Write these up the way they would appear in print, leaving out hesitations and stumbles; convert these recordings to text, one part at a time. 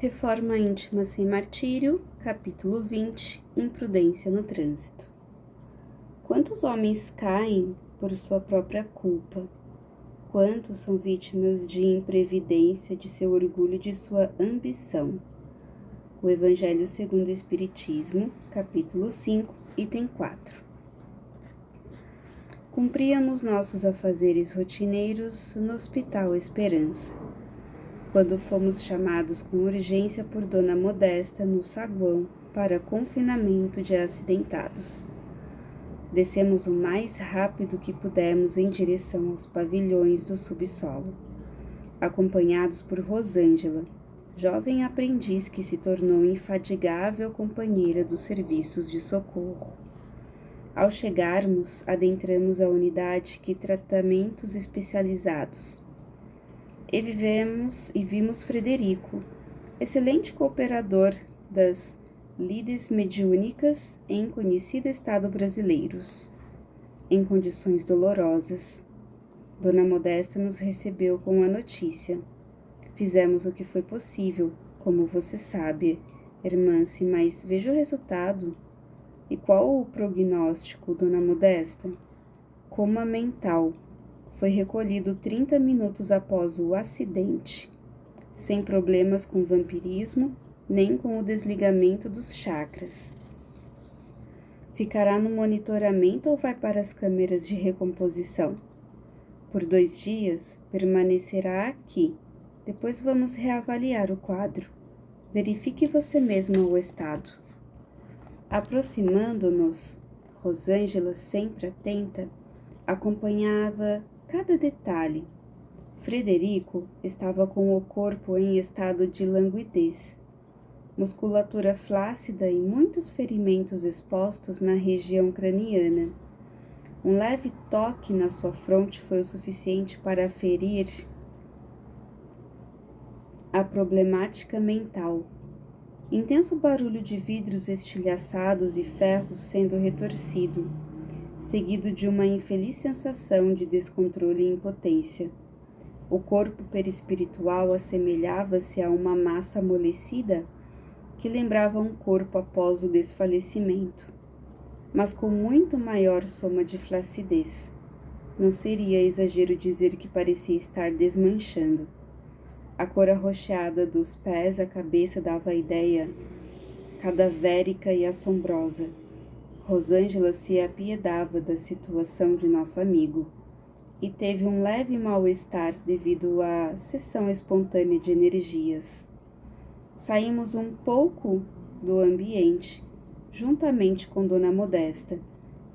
Reforma íntima sem martírio, capítulo 20, imprudência no trânsito. Quantos homens caem por sua própria culpa? Quantos são vítimas de imprevidência, de seu orgulho e de sua ambição? O Evangelho segundo o Espiritismo, capítulo 5, item 4. Cumpríamos nossos afazeres rotineiros no Hospital Esperança, quando fomos chamados com urgência por Dona Modesta no saguão para confinamento de acidentados. Descemos o mais rápido que pudemos em direção aos pavilhões do subsolo, acompanhados por Rosângela, jovem aprendiz que se tornou infadigável companheira dos serviços de socorro. Ao chegarmos, adentramos a unidade que tratamentos especializados, e vimos Frederico, excelente cooperador das lides mediúnicas em conhecido estado brasileiros, em condições dolorosas. Dona Modesta nos recebeu com a notícia. Fizemos o que foi possível, como você sabe, irmã-se, mas veja o resultado. E qual o prognóstico, Dona Modesta? Coma mental. Foi recolhido 30 minutos após o acidente, sem problemas com vampirismo, nem com o desligamento dos chakras. Ficará no monitoramento ou vai para as câmeras de recomposição? Por 2 dias, permanecerá aqui. Depois vamos reavaliar o quadro. Verifique você mesma o estado. Aproximando-nos, Rosângela, sempre atenta, acompanhava cada detalhe. Frederico estava com o corpo em estado de languidez, musculatura flácida e muitos ferimentos expostos na região craniana. Um leve toque na sua fronte foi o suficiente para aferir a problemática mental. Intenso barulho de vidros estilhaçados e ferros sendo retorcido, seguido de uma infeliz sensação de descontrole e impotência. O corpo perispiritual assemelhava-se a uma massa amolecida que lembrava um corpo após o desfalecimento, mas com muito maior soma de flacidez. Não seria exagero dizer que parecia estar desmanchando. A cor arroxeada dos pés à cabeça dava a ideia cadavérica e assombrosa. Rosângela se apiedava da situação de nosso amigo e teve um leve mal-estar devido à cessão espontânea de energias. Saímos um pouco do ambiente, juntamente com Dona Modesta,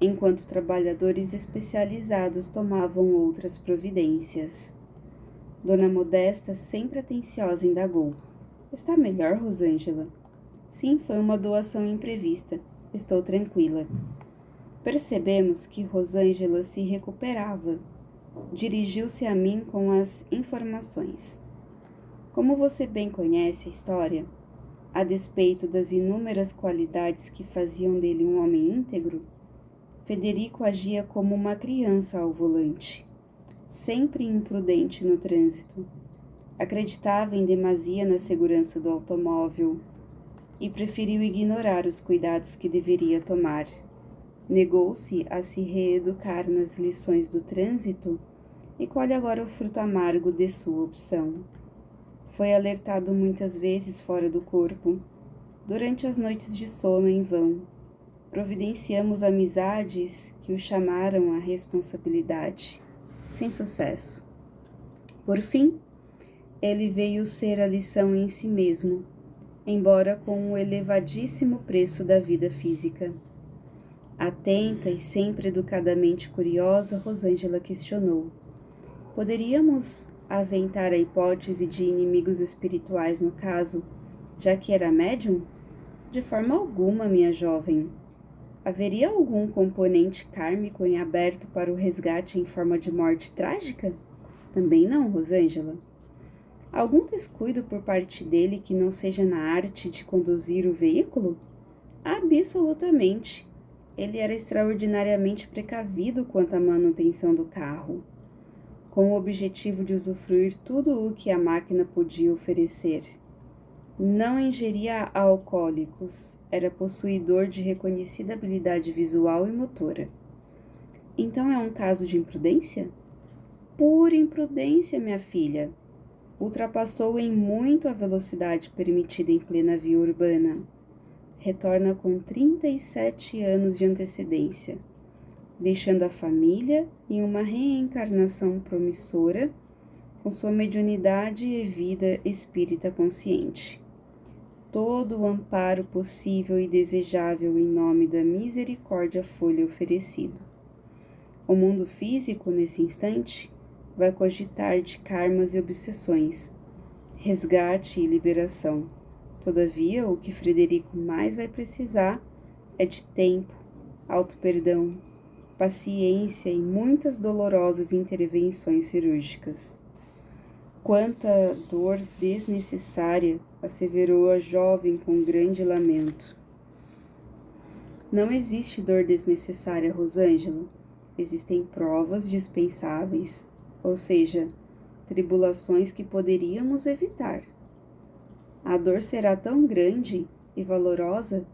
enquanto trabalhadores especializados tomavam outras providências. Dona Modesta, sempre atenciosa, indagou: "Está melhor, Rosângela?" "Sim, foi uma doação imprevista. Estou tranquila." Percebemos que Rosângela se recuperava. Dirigiu-se a mim com as informações. "Como você bem conhece a história, a despeito das inúmeras qualidades que faziam dele um homem íntegro, Federico agia como uma criança ao volante, sempre imprudente no trânsito. Acreditava em demasia na segurança do automóvel e preferiu ignorar os cuidados que deveria tomar. Negou-se a se reeducar nas lições do trânsito e colhe agora o fruto amargo de sua opção. Foi alertado muitas vezes fora do corpo, durante as noites de sono em vão. Providenciamos amizades que o chamaram à responsabilidade, sem sucesso. Por fim, ele veio ser a lição em si mesmo, embora com o elevadíssimo preço da vida física." Atenta e sempre educadamente curiosa, Rosângela questionou: "Poderíamos aventar a hipótese de inimigos espirituais no caso, já que era médium?" "De forma alguma, minha jovem. Haveria algum componente kármico em aberto para o resgate em forma de morte trágica?" "Também não, Rosângela." "Algum descuido por parte dele que não seja na arte de conduzir o veículo?" "Absolutamente. Ele era extraordinariamente precavido quanto à manutenção do carro, com o objetivo de usufruir tudo o que a máquina podia oferecer. Não ingeria alcoólicos, era possuidor de reconhecida habilidade visual e motora. Então é um caso de imprudência? Pura imprudência, minha filha. Ultrapassou em muito a velocidade permitida em plena via urbana. Retorna com 37 anos de antecedência, deixando a família em uma reencarnação promissora com sua mediunidade e vida espírita consciente. Todo o amparo possível e desejável em nome da misericórdia foi-lhe oferecido. O mundo físico, nesse instante, vai cogitar de karmas e obsessões, resgate e liberação. Todavia, o que Frederico mais vai precisar é de tempo, auto-perdão, paciência e muitas dolorosas intervenções cirúrgicas. Quanta dor desnecessária, asseverou a jovem com grande lamento. Não existe dor desnecessária, Rosângela. Existem provas dispensáveis, ou seja, tribulações que poderíamos evitar. A dor será tão grande e valorosa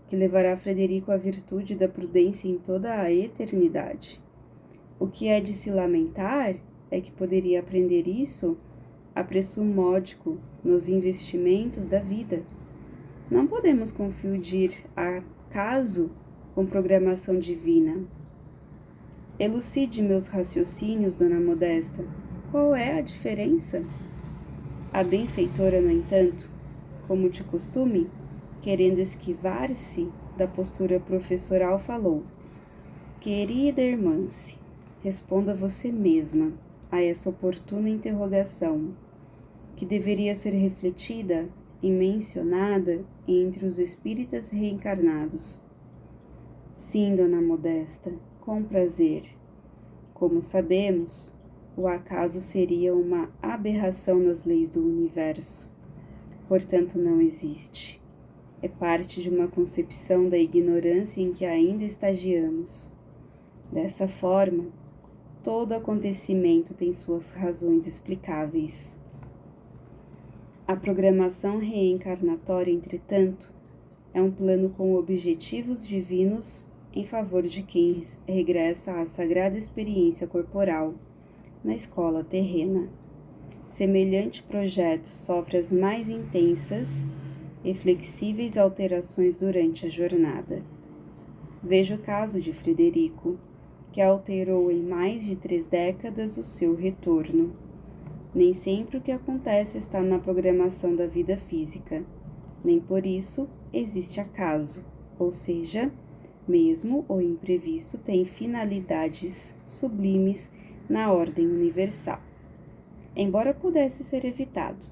que levará Frederico à virtude da prudência em toda a eternidade. O que é de se lamentar é que poderia aprender isso a preço módico nos investimentos da vida. Não podemos confundir acaso com programação divina. Elucide meus raciocínios, dona Modesta. Qual é a diferença? A benfeitora, no entanto, como de costume, querendo esquivar-se da postura professoral, falou: Querida irmã-se, responda você mesma a essa oportuna interrogação, que deveria ser refletida e mencionada entre os espíritas reencarnados. Sim, dona Modesta, com prazer. Como sabemos, o acaso seria uma aberração nas leis do universo. Portanto, não existe. É parte de uma concepção da ignorância em que ainda estagiamos. Dessa forma, todo acontecimento tem suas razões explicáveis. A programação reencarnatória, entretanto, é um plano com objetivos divinos em favor de quem regressa à sagrada experiência corporal na escola terrena. Semelhante projeto sofre as mais intensas e flexíveis alterações durante a jornada. Veja o caso de Frederico, que alterou em mais de 3 décadas o seu retorno. Nem sempre o que acontece está na programação da vida física, nem por isso existe acaso, ou seja, mesmo o imprevisto tem finalidades sublimes na ordem universal. Embora pudesse ser evitado,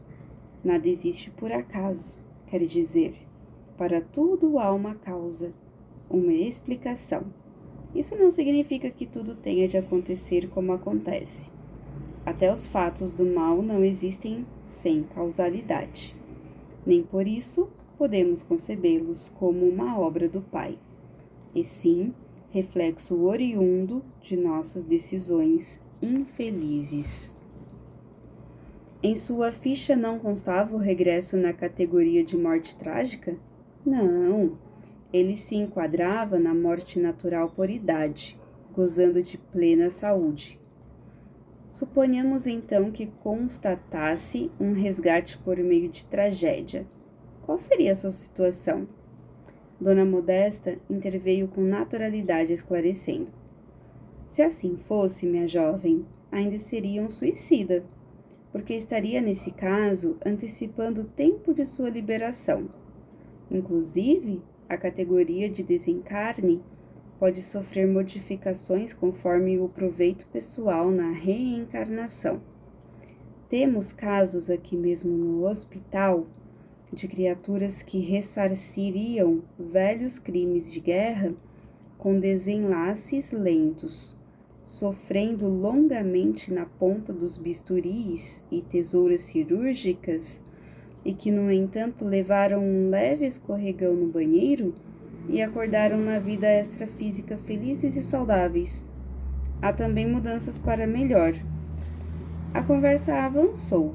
nada existe por acaso, quer dizer, para tudo há uma causa, uma explicação. Isso não significa que tudo tenha de acontecer como acontece. Até os fatos do mal não existem sem causalidade. Nem por isso podemos concebê-los como uma obra do Pai, e sim reflexo oriundo de nossas decisões infelizes. Em sua ficha não constava o regresso na categoria de morte trágica? Não, ele se enquadrava na morte natural por idade, gozando de plena saúde. Suponhamos então que constatasse um resgate por meio de tragédia. Qual seria a sua situação? Dona Modesta interveio com naturalidade, esclarecendo. Se assim fosse, minha jovem, ainda seria um suicida, porque estaria, nesse caso, antecipando o tempo de sua liberação. Inclusive, a categoria de desencarne pode sofrer modificações conforme o proveito pessoal na reencarnação. Temos casos aqui mesmo no hospital de criaturas que ressarciriam velhos crimes de guerra com desenlaces lentos, sofrendo longamente na ponta dos bisturis e tesouras cirúrgicas, e que, no entanto, levaram um leve escorregão no banheiro e acordaram na vida extrafísica felizes e saudáveis. Há também mudanças para melhor. A conversa avançou.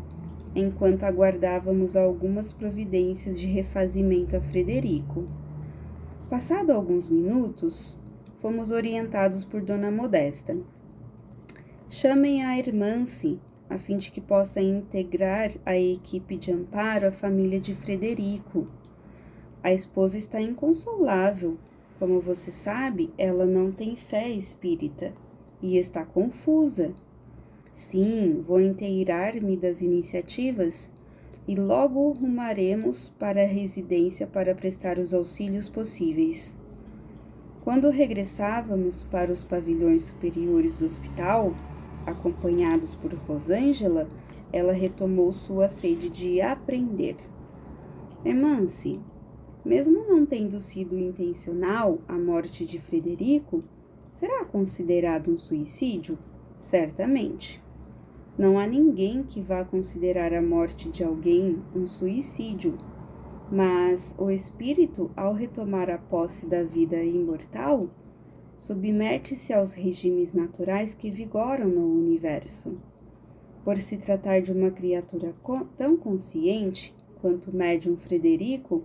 enquanto aguardávamos algumas providências de refazimento a Frederico. Passado alguns minutos, fomos orientados por Dona Modesta. Chamem a Irmã-se, a fim de que possa integrar a equipe de amparo à família de Frederico. A esposa está inconsolável. Como você sabe, ela não tem fé espírita e está confusa. Sim, vou inteirar-me das iniciativas e logo rumaremos para a residência para prestar os auxílios possíveis. Quando regressávamos para os pavilhões superiores do hospital, acompanhados por Rosângela, ela retomou sua sede de aprender. Emance, mesmo não tendo sido intencional a morte de Frederico, será considerado um suicídio? Certamente. Não há ninguém que vá considerar a morte de alguém um suicídio, mas o espírito, ao retomar a posse da vida imortal, submete-se aos regimes naturais que vigoram no universo. Por se tratar de uma criatura tão consciente quanto o médium Frederico,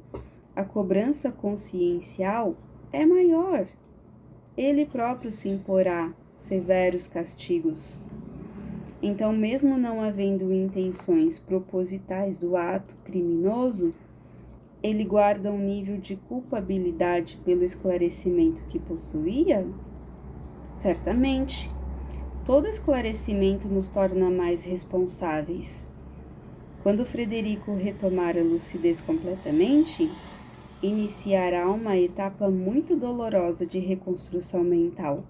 a cobrança consciencial é maior. Ele próprio se imporá severos castigos. Então, mesmo não havendo intenções propositais do ato criminoso, ele guarda um nível de culpabilidade pelo esclarecimento que possuía? Certamente. Todo esclarecimento nos torna mais responsáveis. Quando Frederico retomar a lucidez completamente, iniciará uma etapa muito dolorosa de reconstrução mental.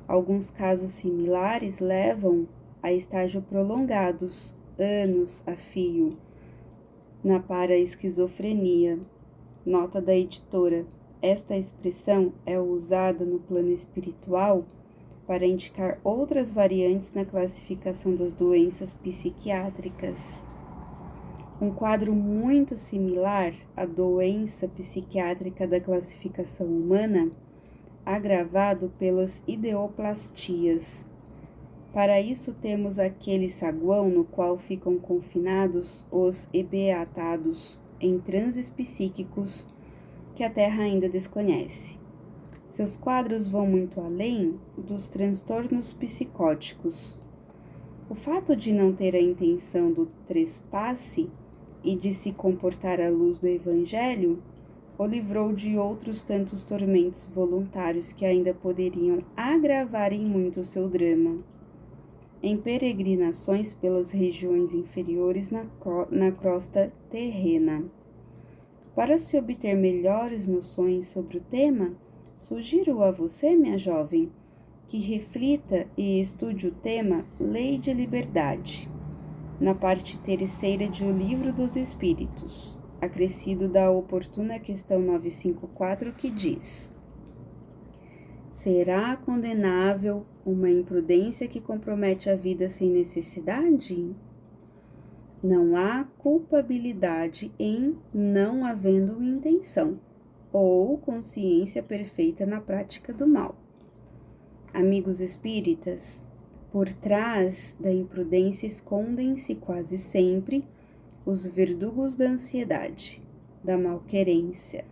Alguns casos similares levam a estágios prolongados, anos a fio, na paraesquizofrenia. Nota da editora: esta expressão é usada no plano espiritual para indicar outras variantes na classificação das doenças psiquiátricas. Um quadro muito similar à doença psiquiátrica da classificação humana, agravado pelas ideoplastias. Para isso temos aquele saguão no qual ficam confinados os ebeatados em transes psíquicos que a Terra ainda desconhece. Seus quadros vão muito além dos transtornos psicóticos. O fato de não ter a intenção do trespasse e de se comportar à luz do Evangelho o livrou de outros tantos tormentos voluntários que ainda poderiam agravar em muito o seu drama. Em peregrinações pelas regiões inferiores na crosta terrena. Para se obter melhores noções sobre o tema, sugiro a você, minha jovem, que reflita e estude o tema Lei de Liberdade, na parte terceira de O Livro dos Espíritos, acrescido da oportuna questão 954, que diz: será condenável uma imprudência que compromete a vida sem necessidade? Não há culpabilidade em não havendo intenção ou consciência perfeita na prática do mal. Amigos espíritas, por trás da imprudência escondem-se quase sempre os verdugos da ansiedade, da malquerência,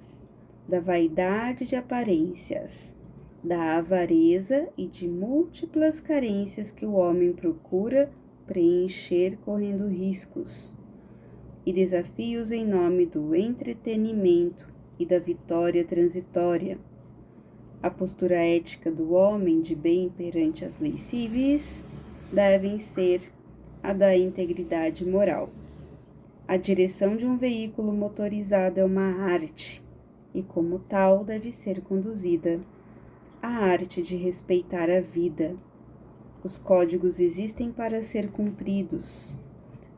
da vaidade de aparências, da avareza e de múltiplas carências que o homem procura preencher correndo riscos e desafios em nome do entretenimento e da vitória transitória. A postura ética do homem de bem perante as leis civis devem ser a da integridade moral. A direção de um veículo motorizado é uma arte e, como tal, deve ser conduzida. A arte de respeitar a vida. Os códigos existem para ser cumpridos.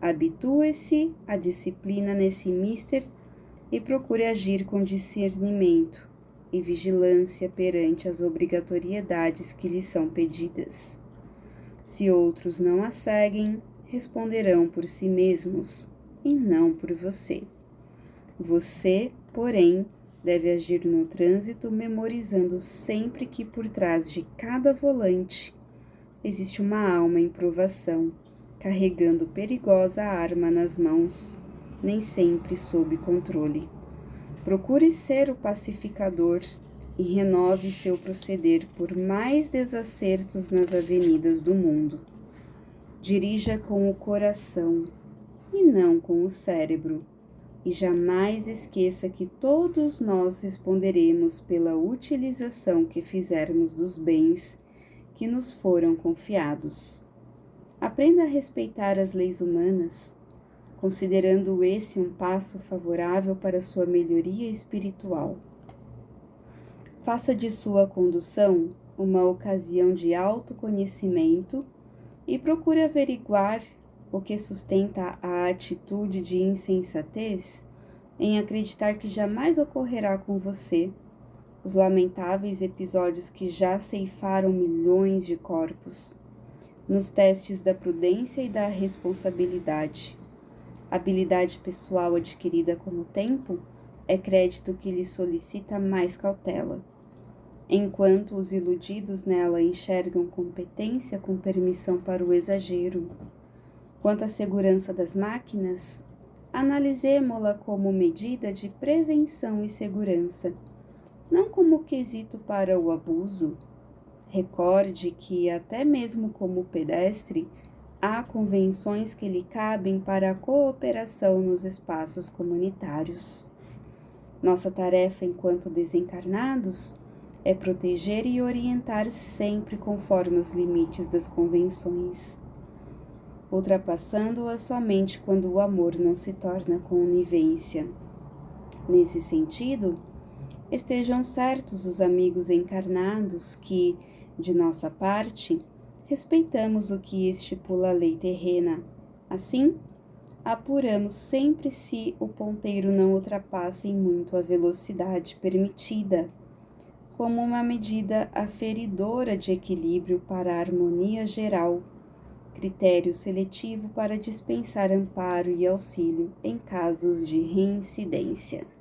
Habitue-se à disciplina nesse mister e procure agir com discernimento e vigilância perante as obrigatoriedades que lhes são pedidas. Se outros não a seguem, responderão por si mesmos e não por você. Você, porém, deve agir no trânsito memorizando sempre que por trás de cada volante existe uma alma em provação, carregando perigosa arma nas mãos, nem sempre sob controle. Procure ser o pacificador e renove seu proceder por mais desacertos nas avenidas do mundo. Dirija com o coração e não com o cérebro, e jamais esqueça que todos nós responderemos pela utilização que fizermos dos bens que nos foram confiados. Aprenda a respeitar as leis humanas, considerando esse um passo favorável para sua melhoria espiritual. Faça de sua condução uma ocasião de autoconhecimento e procure averiguar o que sustenta a atitude de insensatez em acreditar que jamais ocorrerá com você os lamentáveis episódios que já ceifaram milhões de corpos. Nos testes da prudência e da responsabilidade, habilidade pessoal adquirida com o tempo é crédito que lhe solicita mais cautela. Enquanto os iludidos nela enxergam competência com permissão para o exagero. Quanto à segurança das máquinas, analisemo-la como medida de prevenção e segurança, não como quesito para o abuso. Recorde que, até mesmo como pedestre, há convenções que lhe cabem para a cooperação nos espaços comunitários. Nossa tarefa enquanto desencarnados é proteger e orientar sempre conforme os limites das convenções, ultrapassando-as somente quando o amor não se torna conivência. Nesse sentido, estejam certos os amigos encarnados que, de nossa parte, respeitamos o que estipula a lei terrena. Assim, apuramos sempre se o ponteiro não ultrapassa em muito a velocidade permitida, como uma medida aferidora de equilíbrio para a harmonia geral, critério seletivo para dispensar amparo e auxílio em casos de reincidência.